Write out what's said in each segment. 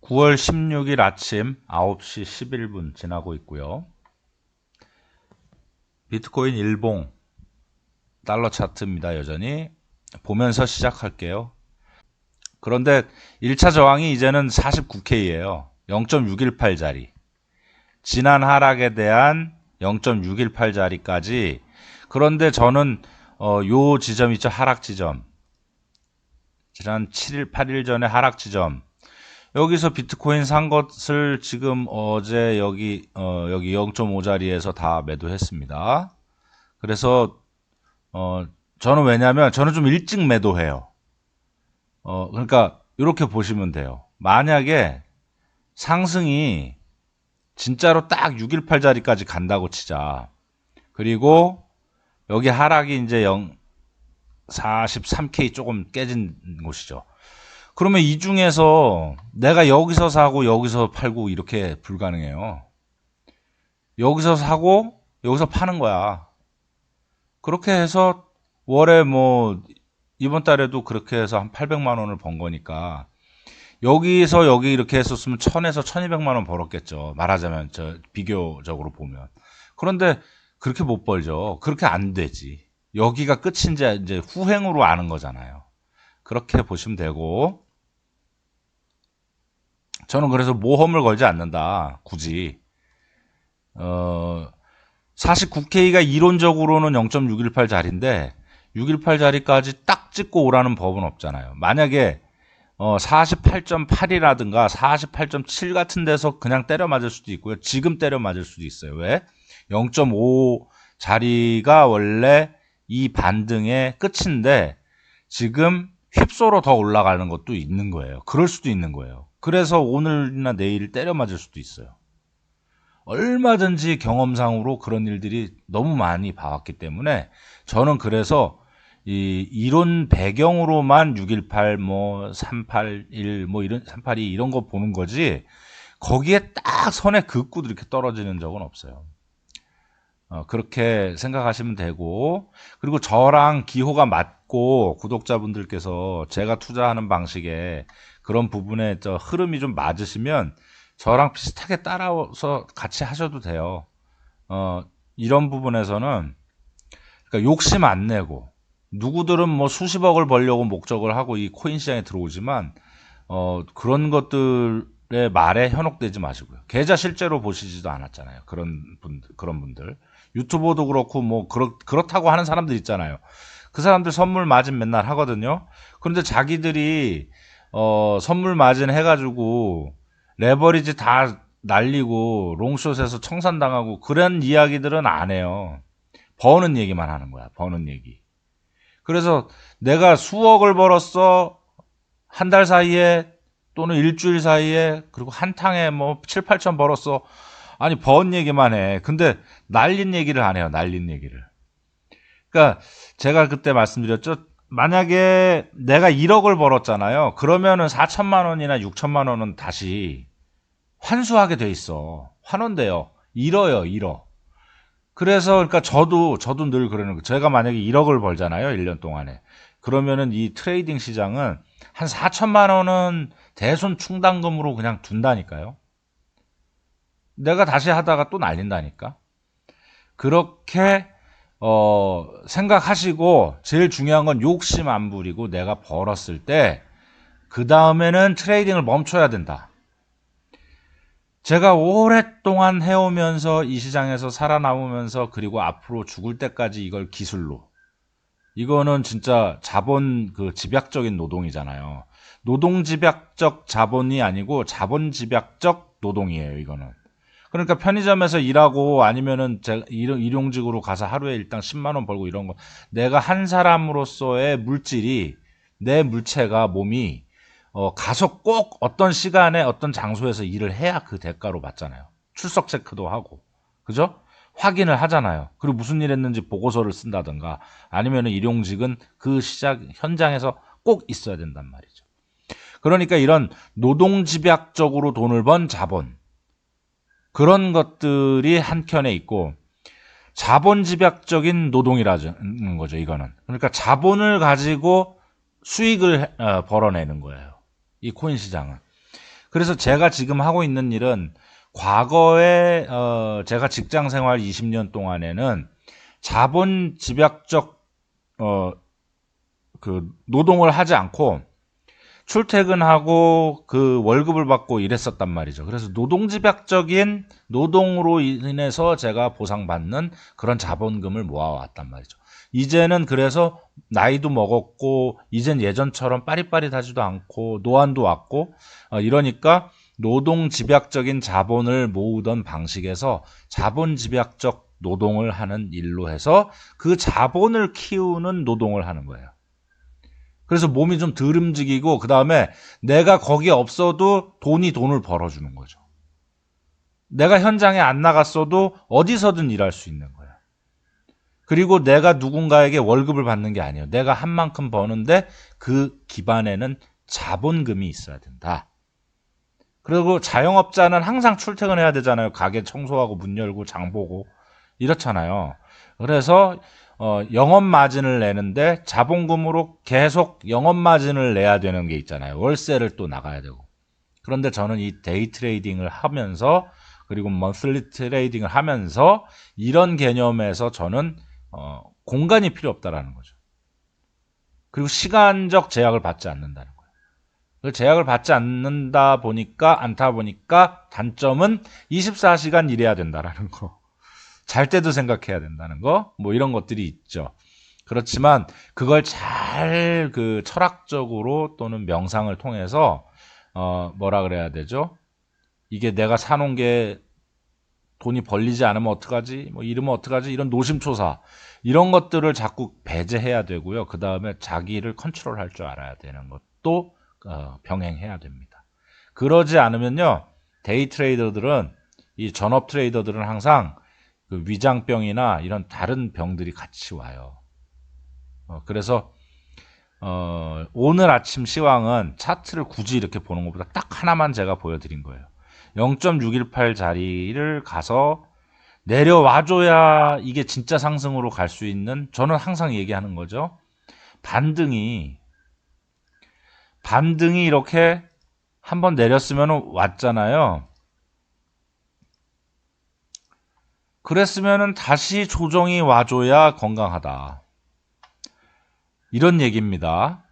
9월 16일 아침 9시 11분 지나고 있고요. 비트코인 일봉 달러 차트입니다. 여전히 보면서 시작할게요. 그런데 1차 저항이 이제는 49K예요. 0.618짜리. 지난 하락에 대한 0.618짜리까지. 그런데 저는 요 지점 있죠. 하락 지점. 지난 7일, 8일 전에 하락 지점. 여기서 비트코인 산 것을 지금 어제 여기 0.5자리에서 다 매도했습니다. 그래서 저는 왜냐면 저는 좀 일찍 매도해요. 그러니까 이렇게 보시면 돼요. 만약에 상승이 진짜로 딱 618자리까지 간다고 치자. 그리고 여기 하락이 이제 43K 조금 깨진 곳이죠. 그러면 이 중에서 내가 여기서 사고 여기서 팔고 이렇게 불가능해요. 여기서 사고 여기서 파는 거야. 그렇게 해서 월에 뭐 이번 달에도 그렇게 해서 한 800만 원을 번 거니까 여기서 여기 이렇게 했었으면 1000에서 1200만 원 벌었겠죠. 말하자면 비교적으로 보면. 그런데 그렇게 못 벌죠. 그렇게 안 되지. 여기가 끝인지 이제 후행으로 아는 거잖아요. 그렇게 보시면 되고 저는 그래서 모험을 걸지 않는다. 굳이. 49K가 이론적으로는 0.618짜리인데 618짜리까지 딱 찍고 오라는 법은 없잖아요. 만약에 48.8이라든가 48.7 같은 데서 그냥 때려 맞을 수도 있고요. 지금 때려 맞을 수도 있어요. 왜? 0.5짜리가 원래 이 반등의 끝인데 지금 휩소로 더 올라가는 것도 있는 거예요. 그럴 수도 있는 거예요. 그래서 오늘이나 내일 때려 맞을 수도 있어요. 얼마든지 경험상으로 그런 일들이 너무 많이 봐왔기 때문에 저는 그래서 이 이론 배경으로만 618, 뭐 381, 뭐 이런 382 이런 거 보는 거지 거기에 딱 선에 긋고 이렇게 떨어지는 적은 없어요. 그렇게 생각하시면 되고 그리고 저랑 기호가 맞고 구독자분들께서 제가 투자하는 방식에 그런 부분에 흐름이 좀 맞으시면 저랑 비슷하게 따라서 같이 하셔도 돼요. 이런 부분에서는 그러니까 욕심 안 내고 누구들은 뭐 수십억을 벌려고 목적을 하고 이 코인 시장에 들어오지만 그런 것들의 말에 현혹되지 마시고요. 계좌 실제로 보시지도 않았잖아요. 그런 분들 유튜버도 그렇고 뭐 그렇다고 하는 사람들 있잖아요. 그 사람들 선물 마진 맨날 하거든요. 그런데 자기들이 선물 마진 해가지고 레버리지 다 날리고 롱숏에서 청산당하고 그런 이야기들은 안 해요. 버는 얘기만 하는 거야. 버는 얘기. 그래서 내가 수억을 벌었어. 한 달 사이에 또는 일주일 사이에 그리고 한탕에 뭐 7, 8천 벌었어. 아니 번 얘기만 해. 근데 날린 얘기를 안 해요. 날린 얘기를. 그러니까 제가 그때 말씀드렸죠. 만약에 내가 1억을 벌었잖아요. 그러면은 4천만 원이나 6천만 원은 다시 환수하게 돼 있어. 환원돼요. 잃어요, 잃어. 그래서 그러니까 저도 늘 그러는 거예요. 제가 만약에 1억을 벌잖아요. 1년 동안에. 그러면은 이 트레이딩 시장은 한 4천만 원은 대손 충당금으로 그냥 둔다니까요. 내가 다시 하다가 또 날린다니까. 그렇게 생각하시고 제일 중요한 건 욕심 안 부리고 내가 벌었을 때 그 다음에는 트레이딩을 멈춰야 된다. 제가 오랫동안 해오면서 이 시장에서 살아남으면서 그리고 앞으로 죽을 때까지 이걸 기술로 이거는 진짜 자본 집약적인 노동이잖아요. 노동 집약적 자본이 아니고 자본 집약적 노동이에요. 이거는. 그러니까 편의점에서 일하고 아니면은 제가 일용직으로 가서 하루에 일당 10만 원 벌고 이런 거 내가 한 사람으로서의 물질이 내 물체가 몸이 가서 꼭 어떤 시간에 어떤 장소에서 일을 해야 그 대가로 받잖아요. 출석 체크도 하고. 그죠? 확인을 하잖아요. 그리고 무슨 일 했는지 보고서를 쓴다든가 아니면 일용직은 그 시작 현장에서 꼭 있어야 된단 말이죠. 그러니까 이런 노동집약적으로 돈을 번 자본 그런 것들이 한켠에 있고 자본집약적인 노동이라는 거죠. 이거는. 그러니까 자본을 가지고 수익을 벌어내는 거예요. 이 코인 시장은. 그래서 제가 지금 하고 있는 일은 과거에 제가 직장 생활 20년 동안에는 자본 집약적 그 노동을 하지 않고 출퇴근하고 그 월급을 받고 이랬었단 말이죠. 그래서 노동집약적인 노동으로 인해서 제가 보상받는 그런 자본금을 모아왔단 말이죠. 이제는 그래서 나이도 먹었고 이젠 예전처럼 빠릿빠릿하지도 않고 노안도 왔고 이러니까 노동집약적인 자본을 모으던 방식에서 자본집약적 노동을 하는 일로 해서 그 자본을 키우는 노동을 하는 거예요. 그래서 몸이 좀 덜 움직이고 그 다음에 내가 거기에 없어도 돈을 벌어주는 거죠. 내가 현장에 안 나갔어도 어디서든 일할 수 있는 거예요. 그리고 내가 누군가에게 월급을 받는 게 아니에요. 내가 한 만큼 버는데 그 기반에는 자본금이 있어야 된다. 그리고 자영업자는 항상 출퇴근해야 되잖아요. 가게 청소하고 문 열고 장 보고 이렇잖아요. 그래서 영업 마진을 내는데 자본금으로 계속 영업 마진을 내야 되는 게 있잖아요. 월세를 또 나가야 되고. 그런데 저는 이 데이 트레이딩을 하면서 그리고 먼슬리 트레이딩을 하면서 이런 개념에서 저는 공간이 필요 없다라는 거죠. 그리고 시간적 제약을 받지 않는다는 거예요. 그 제약을 받지 않다 보니까 단점은 24시간 일해야 된다라는 거. 잘 때도 생각해야 된다는 거, 뭐 이런 것들이 있죠. 그렇지만 그걸 잘 그 철학적으로 또는 명상을 통해서 뭐라 그래야 되죠? 이게 내가 사놓은 게 돈이 벌리지 않으면 어떡하지? 뭐 이러면 어떡하지? 이런 노심초사 이런 것들을 자꾸 배제해야 되고요. 그 다음에 자기를 컨트롤할 줄 알아야 되는 것도 병행해야 됩니다. 그러지 않으면요, 데이 트레이더들은 이 전업 트레이더들은 항상 그 위장병이나 이런 다른 병들이 같이 와요. 그래서 오늘 아침 시황은 차트를 굳이 이렇게 보는 것보다 딱 하나만 제가 보여드린 거예요. 0.618 자리를 가서 내려와줘야 이게 진짜 상승으로 갈 수 있는, 저는 항상 얘기하는 거죠. 반등이 이렇게 한번 내렸으면 왔잖아요. 그랬으면 다시 조정이 와줘야 건강하다. 이런 얘기입니다.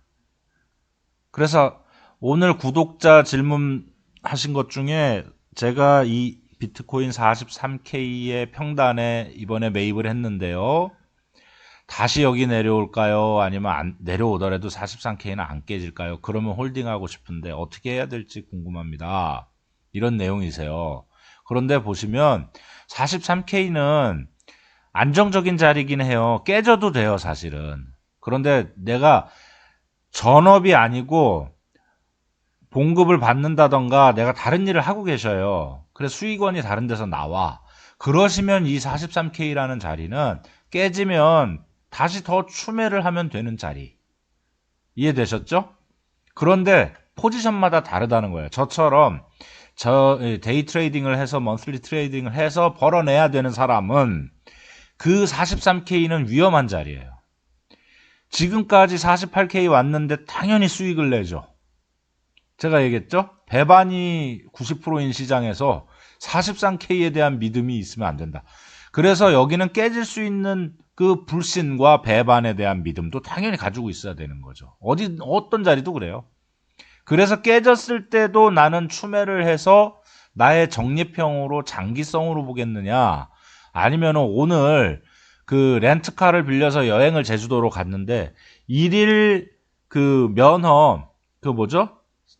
그래서 오늘 구독자 질문하신 것 중에 제가 이 비트코인 43K의 평단에 이번에 매입을 했는데요. 다시 여기 내려올까요? 아니면 내려오더라도 43K는 안 깨질까요? 그러면 홀딩하고 싶은데 어떻게 해야 될지 궁금합니다. 이런 내용이세요. 그런데 보시면 43K는 안정적인 자리긴 해요. 깨져도 돼요, 사실은. 그런데 내가 전업이 아니고 봉급을 받는다던가 내가 다른 일을 하고 계셔요. 그래서 수익원이 다른 데서 나와. 그러시면 이 43K라는 자리는 깨지면 다시 더 추매를 하면 되는 자리. 이해되셨죠? 그런데 포지션마다 다르다는 거예요. 저처럼 데이 트레이딩을 해서 먼슬리 트레이딩을 해서 벌어내야 되는 사람은 그 43K는 위험한 자리예요. 지금까지 48K 왔는데 당연히 수익을 내죠. 제가 얘기했죠? 배반이 90%인 시장에서 43K에 대한 믿음이 있으면 안 된다. 그래서 여기는 깨질 수 있는 그 불신과 배반에 대한 믿음도 당연히 가지고 있어야 되는 거죠. 어떤 자리도 그래요. 그래서 깨졌을 때도 나는 추매를 해서 나의 적립형으로 장기성으로 보겠느냐, 아니면 오늘 그 렌트카를 빌려서 여행을 제주도로 갔는데 일일 그 면허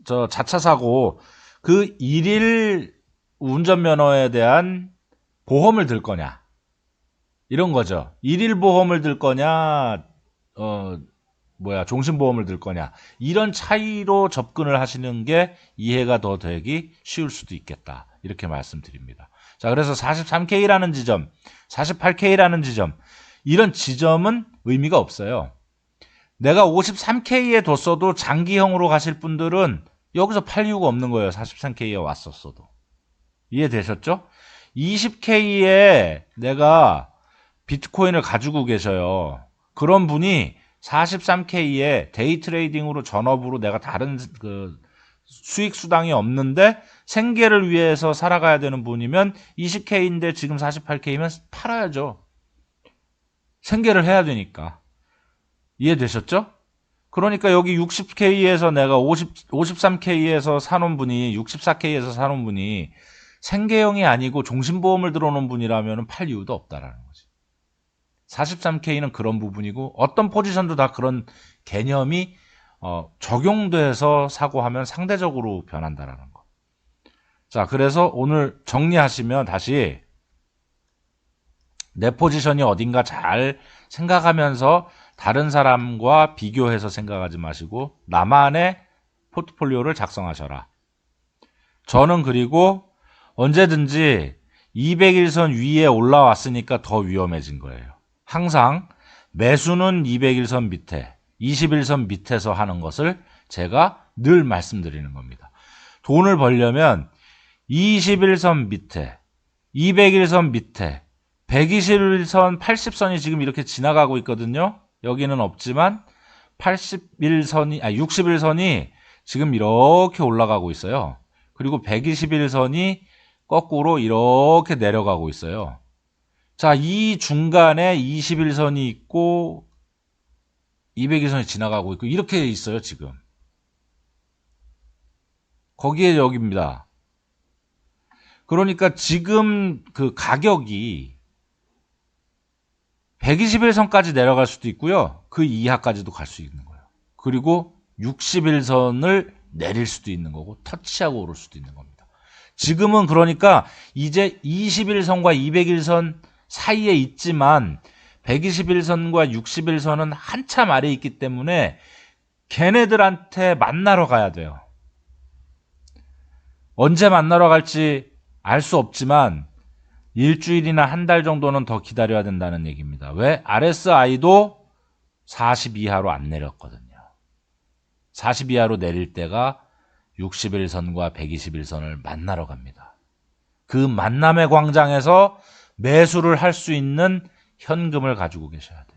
저 자차 사고 그 일일 운전면허에 대한 보험을 들 거냐, 이런 거죠. 일일 보험을 들 거냐, 종신보험을 들 거냐, 이런 차이로 접근을 하시는 게 이해가 더 되기 쉬울 수도 있겠다, 이렇게 말씀드립니다. 자, 그래서 43K라는 지점, 48K라는 지점, 이런 지점은 의미가 없어요. 내가 53K에 뒀어도 장기형으로 가실 분들은 여기서 팔 이유가 없는 거예요. 43K에 왔었어도. 이해되셨죠? 20K에 내가 비트코인을 가지고 계셔요. 그런 분이 43K에 데이 트레이딩으로 전업으로 내가 다른 수익 수당이 없는데 생계를 위해서 살아가야 되는 분이면 20K인데 지금 48K면 팔아야죠. 생계를 해야 되니까. 이해되셨죠? 그러니까 여기 60K에서 내가 53K에서 사놓은 분이 64K에서 사놓은 분이 생계형이 아니고 종신보험을 들어놓은 분이라면 팔 이유도 없다라는 거지. 43K는 그런 부분이고 어떤 포지션도 다 그런 개념이 적용돼서 사고하면 상대적으로 변한다라는 거. 자, 그래서 오늘 정리하시면 다시 내 포지션이 어딘가 잘 생각하면서 다른 사람과 비교해서 생각하지 마시고 나만의 포트폴리오를 작성하셔라. 저는 그리고 언제든지 200일선 위에 올라왔으니까 더 위험해진 거예요. 항상 매수는 200일선 밑에, 20일선 밑에서 하는 것을 제가 늘 말씀드리는 겁니다. 돈을 벌려면 20일선 밑에, 200일선 밑에, 120일선, 80선이 지금 이렇게 지나가고 있거든요. 여기는 없지만 60일선이 지금 이렇게 올라가고 있어요. 그리고 121선이 거꾸로 이렇게 내려가고 있어요. 자, 이 중간에 21선이 있고 200일선이 지나가고 있고 이렇게 있어요, 지금. 거기에 여기입니다. 그러니까 지금 그 가격이 121선까지 내려갈 수도 있고요. 그 이하까지도 갈 수 있는 거예요. 그리고 60일선을 내릴 수도 있는 거고 터치하고 오를 수도 있는 겁니다. 지금은 그러니까 이제 21선과 200일선 사이에 있지만 121선과 60일선은 한참 아래에 있기 때문에 걔네들한테 만나러 가야 돼요. 언제 만나러 갈지 알 수 없지만 일주일이나 한 달 정도는 더 기다려야 된다는 얘기입니다. 왜? RSI도 40 이하로 안 내렸거든요. 40 이하로 내릴 때가 60일선과 120일선을 만나러 갑니다. 그 만남의 광장에서 매수를 할 수 있는 현금을 가지고 계셔야 돼요.